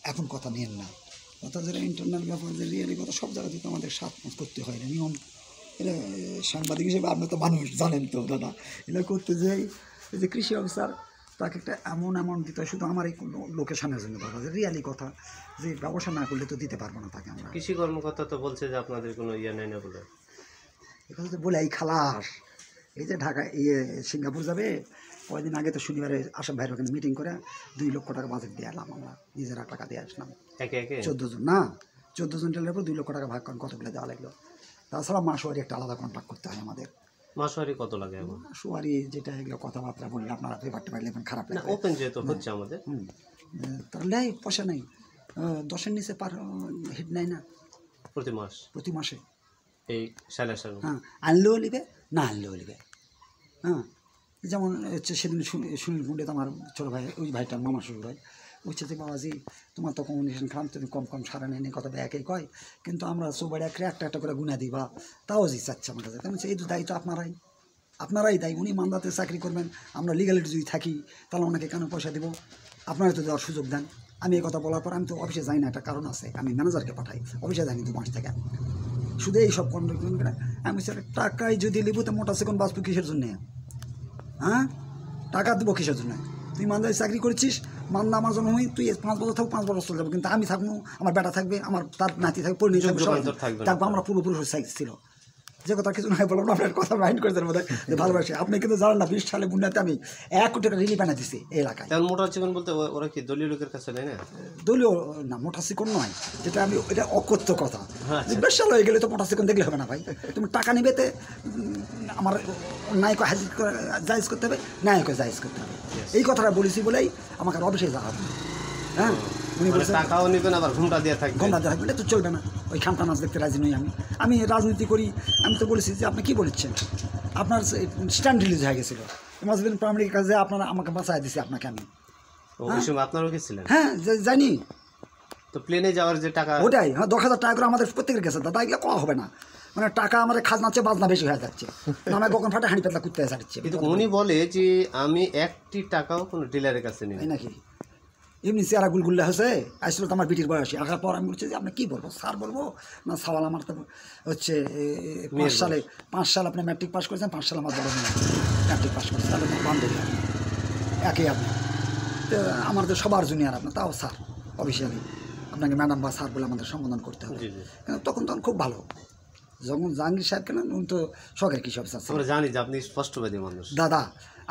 এখন কথা নেন না, কথা যেটা ইন্টারনাল ব্যাপার, যে রিয়েলি কথা সব জায়গাতে তো আমাদের সাথ করতে হয় না, নিয়ম। এটা সাংবাদিক হিসেবে আপনি তো মানুষ জানেন তো দাদা, এটা করতে যাই। এই যে কৃষি অফিসার, তাকে একটা এমন অ্যামাউন্ট দিতে হয় শুধু আমার এই লোকেশনের জন্য দাদা, যে রিয়ালি কথা, যে ব্যবসা না করলে তো দিতে পারবো না তাকে আমরা। কৃষি কর্মকর্তা তো বলছে যে আপনাদের কোনো ইয়ে নেই না বলে, এটা তো বলে এই খালাস, এই যে ঢাকা সিঙ্গাপুর যাবে, কয়েকদিন আগে তো শনিবারে আসাম ভাইয়ের ওখানে মিটিং করে 2 লক্ষ টাকা বাজেট দিয়ে এলাম আমরা, নিজেরা টাকা দিয়ে আসলাম। একে একে 14 জন না, 14 জন টেলের উপর 2 লক্ষ টাকা ভাগ করেন, কতগুলো দেওয়া লাগলো। তাছাড়া মাসোয়ারি একটা আলাদা কন্ট্রাক্ট করতে হয় আমাদের। মাসওয়ারি কত লাগে এখন? মাসোয়ারি যেটা এগুলো কথাবার্তা বললে আপনারা পেপারটা পাইলে খারাপ না, লাগে। ওপেন যেহেতু হচ্ছে আমাদের, তাহলে পয়সা নেই, 10-এর নিচে পার হেড নেয় না প্রতি মাসে। এই সালের হ্যাঁ, আনলেও নিবে, না আনলেও নিবে। হ্যাঁ, যেমন হচ্ছে সেদিন সুনীল পণ্ডিত আমার ছোটো ভাই, ওই ভাইটার মামা শ্বশুর হয়, বলছে যে বাবাজি তোমার তো কমিউনিকেশন খারাপ, তুমি কম কম সারা নেই, কথা একই কয়, কিন্তু আমরা সবাই একটা একটা করে গুণা দিই, বা তাও জি চাচ্ছে আমার কাছে। তেমন এই দায়িত্ব আপনারাই দায়ী। উনি মান্দাতে চাকরি করবেন, আমরা লিগালিটি যদি থাকি তাহলে ওনাকে কেন পয়সা দেবো? আপনারা তো দেওয়ার সুযোগ দেন। আমি এই কথা বলার পর আমি তো অফিসে যাই না, একটা কারণ আছে, আমি ম্যানেজারকে পাঠাই, অফিসে যাইনি 2 মাস থেকে। শুধু এই সব কন্ট্রাক্ট করে আমি স্যার টাকায় যদি লিবো তো মোটা সেকেন্ড বাঁচবো কিসের জন্যে? হ্যাঁ, টাকা দেবো কিসের জন্য? তুই মান্দায় চাকরি করেছিস, মান্দা আমার জন্য হই, তুই 5 বছর থাকবো, 5 বছর চলে যাবো, কিন্তু আমি থাকবো, আমার বেটা থাকবে, আমার তার নাতি থাকবে, পরিণতি থাকবো, আমরা পূর্বপুরুষ সাইজ ছিল। যে কথা কিছু নয় বললাম, আপনার কথা মাইন্ড করে দেন বোধ হয়, ভালোবাসি। আপনি কিন্তু জানেন না 20 সালে বুন্নাতে আমি 1 কোটি টাকা রিলিফ এনে দিচ্ছি এই এলাকায়। মোটা চিকন বলতে ওরা কি দলীয় লোকের কাছে নেয় না? দলীয় না, মোটা চিকন নয়, যেটা আমি এটা অকথ্য কথা। 20 সাল হয়ে গেলে তো মোটা চিকন দেখলে হবে না ভাই। তুমি টাকা নিবেতে আমার ন্যায়কে হাজির করে জায়েজ করতে হবে, ন্যায়কে জায়েজ করতে হবে, এই কথাটা বলেছি বলেই আমাকে আর অফিসে যাওয়া হবে। হ্যাঁ, উনি বলছেন টাকাও নিবেন আবার ঘুমটা দিয়ে থাকবে, এটা তো চলবে না। ওই খামটা নাচ দেখতে রাজি নই আমি রাজনীতি করি। আমি তো বলেছি যে আপনি কী বলেছেন, আপনার স্ট্যান্ড রিলিজ হয়ে গেছিলো, মাসবিন প্রাইমারির কাজে আপনারা আমাকে বাঁচাই দিছি আপনাকে আমি। আপনারও গেছিলেন? হ্যাঁ, জানি তো প্লেনে যাওয়ার যে টাকা, ওটাই। হ্যাঁ, 10,000 টাকা করে আমাদের প্রত্যেকের গেছে দাদা, এগুলো কম হবে না। মানে টাকা আমাদের খাজনাচ্ছে বাজনা বেশি হয়ে যাচ্ছে, আমার কখন ফাটে হাঁড়ি পাতলা করতে ছাড়ছে। কিন্তু উনি বলে যে আমি 1টি টাকাও কোনো ডিলারের কাছে নিই নাকি, এমনি চেয়ারা গুলগুল্লা হয়েছে। আসলে তো আমার বিটির বয়সী, আসার পর আমি বলছি যে আপনি কী বলবো, স্যার বলবো না সাওয়াল? আমার তো হচ্ছে 5 সাল আপনি ম্যাট্রিক পাস করেছেন, 5 সাল আমার বড় মেয়ে ম্যাট্রিক পাস করেছে, তাহলে বান্ধবী একই আপনি। তো আমাদের সবার জুনিয়র আপনার, তাও স্যার অফিসিয়ালি আপনাকে ম্যাডাম বা স্যার বলে আমাদের সম্বোধন করতে হবে। কিন্তু তখন খুব ভালো, যখন জাহাঙ্গীর সাহেব কেন, উনি তো শখের কৃষি অফিসার। আমরা জানি যে আপনি স্পষ্টবাদী মানুষ দাদা,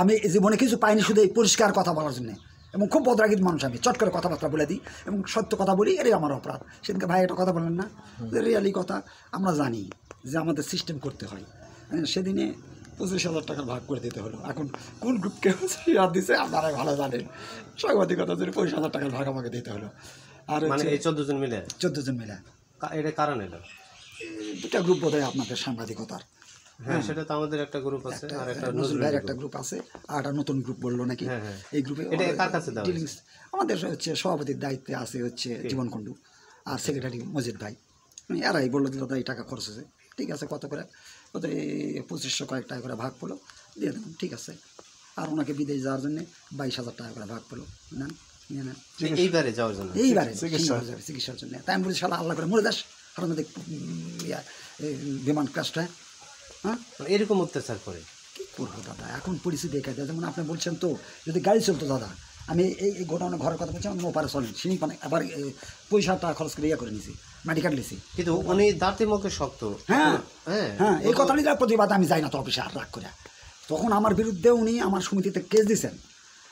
আমি জীবনে কিছু পাইনি শুধু এই পরিষ্কার কথা বলার জন্যে, এবং খুব বদরাগীর মানুষ আমি, চট করে কথাবার্তা বলে দিই এবং সত্য কথা বলি, এটাই আমার অপরাধ। সেদিনকে ভাই একটা কথা বললেন না, যে রিয়ালি কথা, আমরা জানি যে আমাদের সিস্টেম করতে হয়। সেদিনে 25,000 টাকার ভাগ করে দিতে হলো। এখন কোন গ্রুপকে হাত দিচ্ছে আপনারাই ভালো জানেন, সাংবাদিকতার জন্য 25,000 টাকার ভাগ আমাকে দিতে হলো। আর এই 14 জন মিলে এটা কারণ এলো 2টা গ্রুপ বোধ হয় আপনাদের সাংবাদিকতার। হ্যাঁ, সেটা তো আমাদের একটা গ্রুপ আছে, আর একটা নজরুলের একটা গ্রুপ আছে, আর একটা নতুন গ্রুপ বললো নাকি। এই গ্রুপে আমাদের হচ্ছে সভাপতির দায়িত্বে আছে হচ্ছে জীবন কুণ্ডু, আর সেক্রেটারি মজিদ ভাই। এরাই বললো যে দাদা এই টাকা খরচ হয়েছে, ঠিক আছে, কত করে, কত 2500 কয়েক টাকা করে ভাগ পেলো, দিয়ে দেবেন, ঠিক আছে। আর ওনাকে বিদেশ যাওয়ার জন্য 22,000 টাকা করে ভাগ পেলো, নেন নিয়ে নেন, এইবারে যাওয়ার জন্য, এইবারে চিকিৎসার জন্য। তাই আমি বলছি শালা আল্লাহ করে মরে যাস, কারণ বিমান ক্রাশটা। হ্যাঁ, এরকম অত্যাচার করে কী করবো দাদা, এখন পরিস্থিতি দেখা যায়। যেমন আপনি বলছেন তো, যদি গাড়ি চলতো দাদা, আমি এই গোডাউনে ঘরের কথা বলছি, আমি ওপারে চলেন সিনি পানে আবার পয়সা টাকা খরচ করে করে নিয়েছি, মেডিকেল নিয়েছি। কিন্তু উনি দাঁতে মুখে শক্ত। হ্যাঁ হ্যাঁ, এই কথাটি যার প্রতিবাদ আমি যাই না তো অফিসে, আর রাগ করে। তখন আমার বিরুদ্ধে উনি আমার সমিতিতে কেস দিয়েছেন।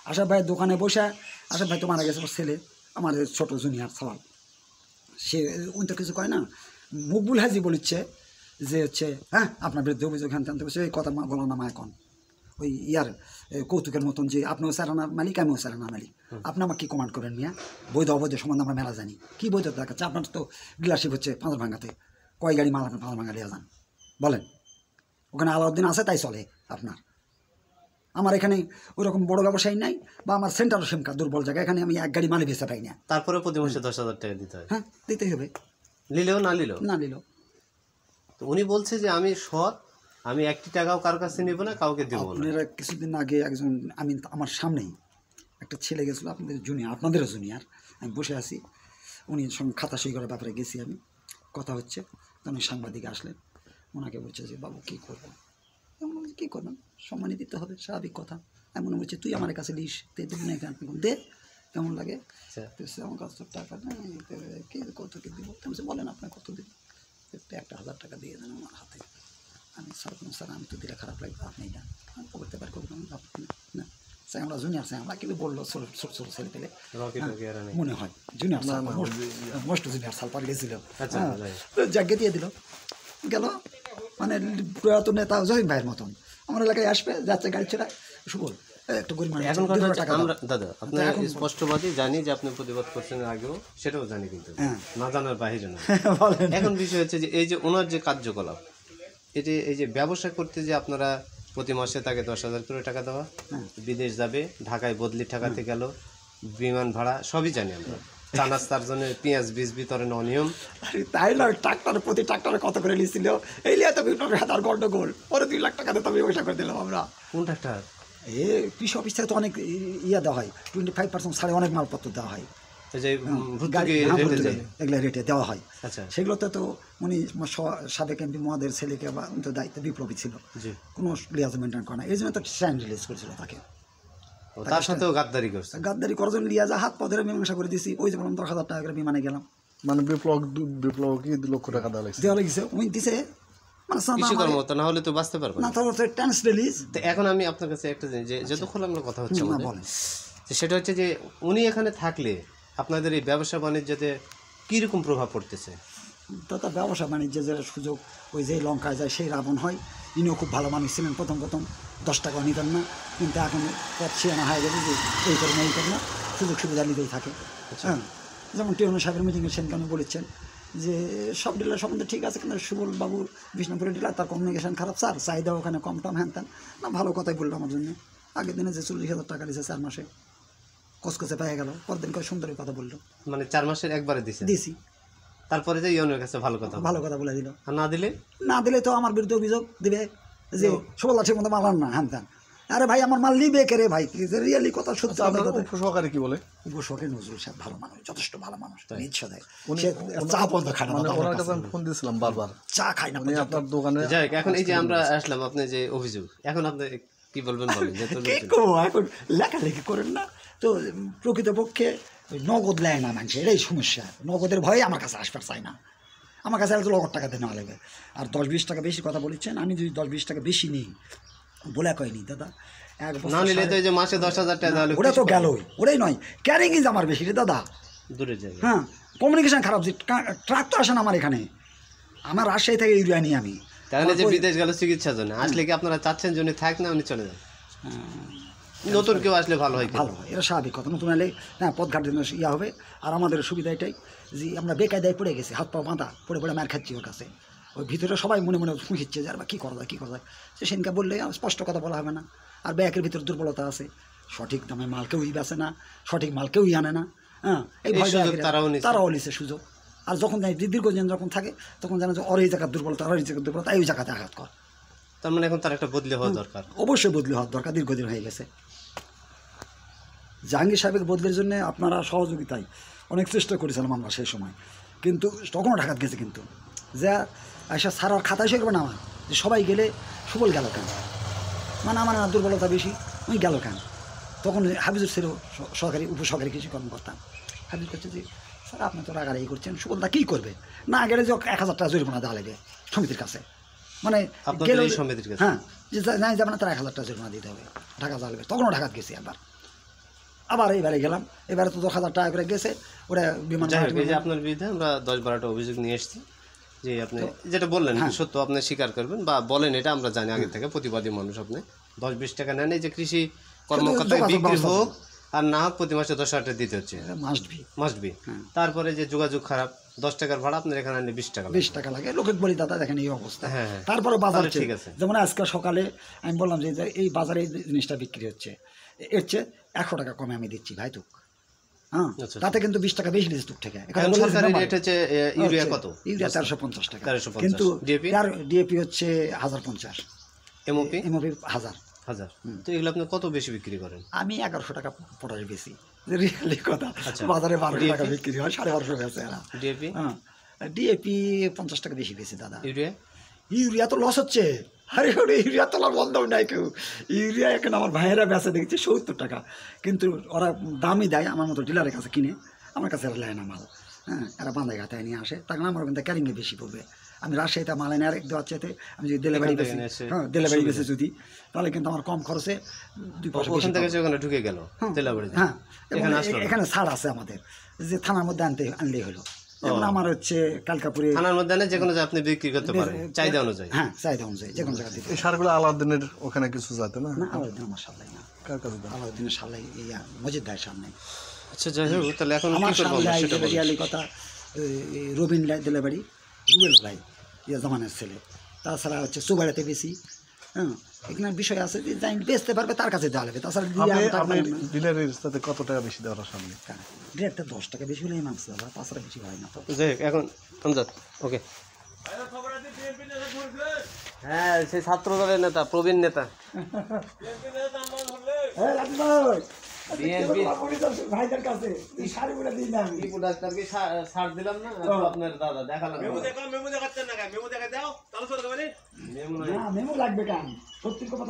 আশাফ ভাইয়ের দোকানে বসে, আশাফ ভাই তো মারা গেছে, ওর ছেলে আমার ছোটো জুনিয়র সওয়াল, সে উনি তো কিছু কয় না, মকবুল হাজি বলিচ্ছে যে হচ্ছে হ্যাঁ আপনার বিরুদ্ধে অভিযোগ হ্যান জানতে বসে, এই কথা বলো না মা এখন, ওই ইয়ার কৌতুকের মতন যে আপনিও স্যারানার মালিক, আমিও স্যারানার মালিক, আপনি আমাকে কী কমান্ড করেন মিয়া? বৈধ অবৈধ সম্বন্ধে আমরা মেলা জানি, কী বৈধ দেখাচ্ছে? আপনার তো ডিলারশিপ হচ্ছে পাঁচভাঙ্গাতে, কয় গাড়ি মাল আপনি পাঁচভাঙ্গা লিয়ে যান বলেন? ওখানে আলাউদ্দিন আছে তাই চলে আপনার। আমার এখানে ওইরকম বড় ব্যবসায়ী নাই, বা আমার সেন্টারও সেমকা দুর্বল জায়গা, এখানে আমি 1 গাড়ি মালে বেচতে পাই না। তারপরে প্রতি মাসে 10,000 টাকা দিতে হয়। হ্যাঁ, দিতেই হবে, নিলেও না নিল। তো উনি বলছে যে আমি সৎ, আমি 1টি টাকাও কার কাছে নেব না, কাউকে দেবো না। আপনারা কিছুদিন আগে একজন, আমি আমার সামনেই একটা ছেলে গেছিলো, আপনাদেরও জুনিয়র, আমি বসে আছি, উনি সঙ্গে খাতা সই করার ব্যাপারে গেছি আমি, কথা হচ্ছে, তখন সাংবাদিক আসলেন, ওনাকে বলছে যে বাবু কী করবো, এমন বলছে কী করবেন, সম্মানই দিতে হবে, স্বাভাবিক কথা। এমন বলছে তুই আমার কাছে লিস, তুই দেবি না এখানে দে, কেমন লাগে, তো সে আমার কাছে তো টাকা নেই, কে কত কি দিব, আমি বলেন আপনার কত দিব, 1,000 টাকা দিয়ে দেন আমার হাতে। আমি স্যার আমি তো দিলে খারাপ লাগবে, আপনি যান, আমি করতে পারি করবেন না, স্যার আমরা জুনিয়র স্যার আমরা কিন্তু বললো ছোটো ছোটো ছোটো ছেলে পেলে মনে হয় junior sir most junior sir পার গেছিল, জাগে দিয়ে দিল গেল, মানে প্রয়াত নেতা জহির ভাইয়ের মতন আমার এলাকায় আসবে, যাচ্ছে গাড়ি ছেড়া সুবল একটু গরিব মানুষ, এখন কথা হচ্ছে আমরা দাদা আপনার স্পষ্টবাদী জানি যে আপনি প্রতিবাদ করছেন আগেও, সেটাও জানি, কিন্তু না জানার বাহিরে না। এখন বিষয় হচ্ছে যে এই যে ওনার যে কার্যকলাপ, এটি এই যে ব্যবসা করতে যে আপনারা প্রতি মাসে তাকে 10,000 করে টাকা দেওয়া, বিদেশ যাবে, ঢাকায় বদলি ঠাকাতে গেল, বিমান ভাড়া সবই জানি আমরা, চা নাস্তার জন্য পেঁয়াজ বীজ বিতরণ অনিয়ম, তাই না, ট্রাক্টর প্রতি ট্রাক্টরে কত করে নিয়েছিল, এই লিয়ে তো বিপ্লবের হাত আর গন্ডগোল, পরে 2 লাখ টাকা দিয়ে তবে ব্যবসা করে দিলাম আমরা। কোন ট্রাক্টর? এ কৃষি অফিস থেকে তো অনেক ইয়া দেওয়া হয়, 25% ছাড়ে অনেক মালপত্র দেওয়া হয়, এগুলো রেটে দেওয়া হয়। সেগুলোতে তো উনি সাবেক এমপি মহাদের ছেলেকে বা তো দায়িত্ব বিপ্লবী ছিল, কোনো লিয়াজ মেনটেন করে না, এই জন্য তো স্ট্যান্ড রিলিজ করেছিল তাকে, তার সাথেও গাদ্দারি করছে, গাদ্দারি করার জন্য লিয়াজা হাত পা ধরে মীমাংসা করে দিয়েছি, ওই যে বললাম 10,000 টাকা করে বিমানে গেলাম, মানে বিপ্লব কি 2 লক্ষ টাকা দেওয়া লাগছে, উনি দিছে না হলে তো বাঁচতে পারবে না, এখন আমি আপনার কাছে একটা জিনিস, যে যতক্ষণ আমরা কথা হচ্ছে সেটা হচ্ছে যে উনি এখানে থাকলে আপনাদের এই ব্যবসা বাণিজ্যতে কীরকম প্রভাব পড়তেছে? দাদা ব্যবসা বাণিজ্যের যে সুযোগ, ওই যে লঙ্কায় যায় সেই রাবণ হয়, ইনিও খুব ভালো মানুষ ছিলেন, প্রথম 10 টাকা নিতেন না, কিন্তু এখন পথ ছিয়ানা হয়ে গেছে যে এই করে না এই করে না, সুযোগ সুবিধা নিতেই থাকে। হ্যাঁ, যেমন টিউনো সাহেবের মিটিংয়ে সেদিন উনি বলেছেন যে সব ডিলার সম্বন্ধে ঠিক আছে, কিন্তু সুবল বাবু বিষ্ণুপুরের ডিলার, তার কমিউনিকেশন খারাপ স্যার, চাহিদা ওখানে কম টম হ্যান ত্যান, না ভালো কথাই বললো আমার জন্য। আগের দিনে যে 40,000 টাকা দিয়েছে 4 মাসে কসকসে পেয়ে গেল, পরদিন করে সুন্দরী কথা বললো, মানে 4 মাসের একবারে দিছি, তারপরে যে ইউনের কাছে ভালো কথা বলে দিল, আর না দিলে তো আমার বিরুদ্ধে অভিযোগ দিবে যে সুবল ঠিক মতো মাল আন না হ্যান ত্যান। আরে ভাই আমার মাল নিবে কে রে ভাই, রিয়েলি কথা সত্যি। উপসহকারী কি বলে? উপসহকারী নজরুল সাহেব ভালো মানুষ, যথেষ্ট ভালো মানুষ, নিশ্চয় দেয়, চা পর্যন্ত খায় না, ওনার কাছে আমি ফোন দিয়েছিলাম বারবার, চা খাই না আপনার দোকানে। যাই এখন এই যে আমরা আসলাম, আপনি যে অভিযোগ, এখন আপনি কি বলবেন বলেন? এখন লেখালেখি করেন না তো, প্রকৃতপক্ষে নগদ নেয় না মানুষ, এটাই সমস্যা, নগদের ভয়ে আমার কাছে আসবার চাই না, আমার কাছে তো নগদ টাকা দিয়ে নেওয়া লাগবে। আর 10-20 টাকা বেশি কথা বলেছেন, আমি যদি 10-20 টাকা বেশি নিই বলে কয়নি দাদা, না নিলে তো এই যে মাসে 10,000 টাকা দিলে ওটা তো গেলই, ওটাই নয়, ক্যারিং ইজ আমার বেশি রে দাদা, দূরে যায়। হ্যাঁ, কমিউনিকেশন খারাপ, যে ট্রাক তো আসে না আমার এখানে, আমার রাজশাহী থেকে ইউরিয়া নিই আমি, তাহলে যে বিদেশ গেল চিকিৎসার জন্য, আসলে কি আপনারা চাচ্ছেন জন্য থাক না উনি চলে যান? নতুন কেউ আসলে ভালো হয়, ভালো হয়, এটা স্বাভাবিক কথা, নতুন এলে হ্যাঁ পথঘাট ইয়া হবে। আর আমাদের সুবিধা এটাই যে আমরা বেকায়দায় পড়ে গেছি, হাত পা বাঁধা, পড়ে মার খাচ্ছি ওর কাছে, ওই ভিতরে সবাই মনে মনে ফুঁসিচ্ছে যে আর বা কী করা যায় সে সেদিনকে বললে স্পষ্ট কথা বলা হবে না। আর ব্যাকের ভিতরে দুর্বলতা আছে, সঠিক দামে মাল কেউই বেচে না, সঠিক মাল কেউই আনে না, হ্যাঁ, এই ভয় তারাও নিছে সুযোগ। আর যখন দীর্ঘদিন যখন থাকে তখন জানা যে ওর এই জায়গার দুর্বলতা, এই জায়গাতে আঘাত কর, তার মানে এখন তার একটা বদলি হওয়া দরকার, অবশ্যই বদলি হওয়ার দরকার, দীর্ঘদিন হয়ে গেছে। জাহাঙ্গীর সাহেবের বদলির জন্য আপনারা সহযোগিতায় অনেক চেষ্টা করেছিলাম আমরা সেই সময়, কিন্তু তখনও ঢাকাত গেছে, কিন্তু যা এসে সারা খাতায় সে করবে না আমার যে সবাই গেলে সুবল গেল কেন, মানে আমার না দুর্বলতা বেশি, ওই গেল কেন। তখন হাফিজুর ছিল সরকারি উপসহকারী কৃষি কর্মকর্তা, হাফিজ করছে যে স্যার আপনি তো রাগারাগি করছেন, সুবলদা কী করবে, না গেলে যে 1,000 টাকা জরিমানা দেওয়া লাগে সমিতির কাছে, মানে হ্যাঁ যে নাই যাবে না তার 1,000 টাকা জরিমানা দিতে হবে, ঢাকা যাওয়া লাগবে। তখনও ঢাকাত গেছি একবার, আবার এইবারে গেলাম, এবারে তো 10,000 টাকা করে গেছে ওরা বিমান। আপনার বিরুদ্ধে আমরা 10-12টা অভিযোগ নিয়ে এসেছি, যে আপনি যেটা বললেন সত্য, আপনি স্বীকার করবেন বা বলেন, এটা আমরা জানি আগে থেকে, প্রতিবাদী মানুষ আপনি 10-20 টাকা নেন, এই যে কৃষি কর্মকর্তা বিক্রি হোক আর না হোক প্রতি মাসে 10,000 টাকা দিতে হচ্ছে, মাস্ট বি। তারপরে যে যোগাযোগ খারাপ, 10 টাকার ভাড়া আপনার এখানে আনলে 20 টাকা লাগে, লোকে বলি দাদা দেখেন এই অবস্থা। তারপরে বাজার ঠিক আছে, যেমন আজকে সকালে আমি বললাম যে এই বাজারে এই জিনিসটা বিক্রি হচ্ছে, এর চেয়ে 100 টাকা কমে আমি দিচ্ছি ভাই তুক, হ্যাঁ, তাতে কিন্তু 20 টাকা বেশি দিচ্ছে তুক থেকে। ইউরিয়া 450 টাকা, কিন্তু ডিএপি হচ্ছে 1050, এমওপি 1000। তো এগুলো আপনি কত বেশি বিক্রি করেন? আমি 1100 টাকা পটাশ বেশি, রিয়েলি কথা, বাজারে 12 টাকা বিক্রি হয়, 1250 বেচে এরা। ডিএপি হ্যাঁ, ডিএপি 50 টাকা বেশি বেশি দাদা। ইউরিয়া ইউরিয়া তো লস হচ্ছে, আরে ওরে ইউরিয়া তোলার বন্ধ নাই কেউ। ইউরিয়া এখন আমার ভাইয়েরা বেচে দেখছি 70 টাকা, কিন্তু ওরা দামই দেয় আমার মতো ডিলারের কাছে কিনে, আমার কাছে এরা নেয় না মাল। হ্যাঁ, এরা বাঁধায় ঘাটায় নিয়ে আসে, তখন আমার কিন্তু ক্যারিংয়ে বেশি পড়বে। আমি রাজশাহীতে মাল এনে আরেক দেওয়ার চাইতে আমি যদি ডেলিভারি বেশি, হ্যাঁ ডেলিভারি বেশি যদি, তাহলে কিন্তু আমার কম খরচে 2 পয়সা বেশি ওখান থেকে ওখানে ঢুকে গেল তেলাবাড়িতে। হ্যাঁ, এখানে ছাড় আছে আমাদের, যে থানার মধ্যে আনলেই হলো। যেমন আমার হচ্ছে কালকাপুরে থানার মধ্যে যে কোনো আপনি বিক্রি করতে পারেন চাহিদা অনুযায়ী। হ্যাঁ, চাহিদা অনুযায়ী যে কোনো জায়গা থেকে। এই সারগুলো আলাদিনের ওখানে কিছু যাতে না? না, আলাউদ্দিন আমার সাল্লাই না, কার কাছে দেন? আলাউদ্দিনের সাল্লাই এই মসজিদ দায়ের সামনে। আচ্ছা যাই হোক, তাহলে এখন আমার কি করবো আমরা সেটা বলুন। রিয়ালি কথা, রবিন ডেলিভারি, রুবেল ভাই ইয়া জামানের ছেলে, তাছাড়া হচ্ছে সুবাইরাতে বেশি। হ্যাঁ, এখানে বিষয় আছে যে যাই বেচতে পারবে তার কাছে দেওয়া লাগবে, তাছাড়া আপনি ডিলারের সাথে কত টাকা বেশি দেওয়ার সামনে? ডিরেক্টটা 10 টাকা বেশি হলেই মাংস দাদা, তাছাড়া বেশি হয় না তো। যাই হোক, এখন আমজাদ ওকে। হ্যাঁ, সেই ছাত্র দলের নেতা, প্রবীণ নেতা। ভাইদের কাছে শাড়িগুলো দিই না আমি, টিপু ডাক্তারকে ছাড় দিলাম না, আপনার দাদা দেখালাম। মেমো লাগবে কেন, সত্যি কথা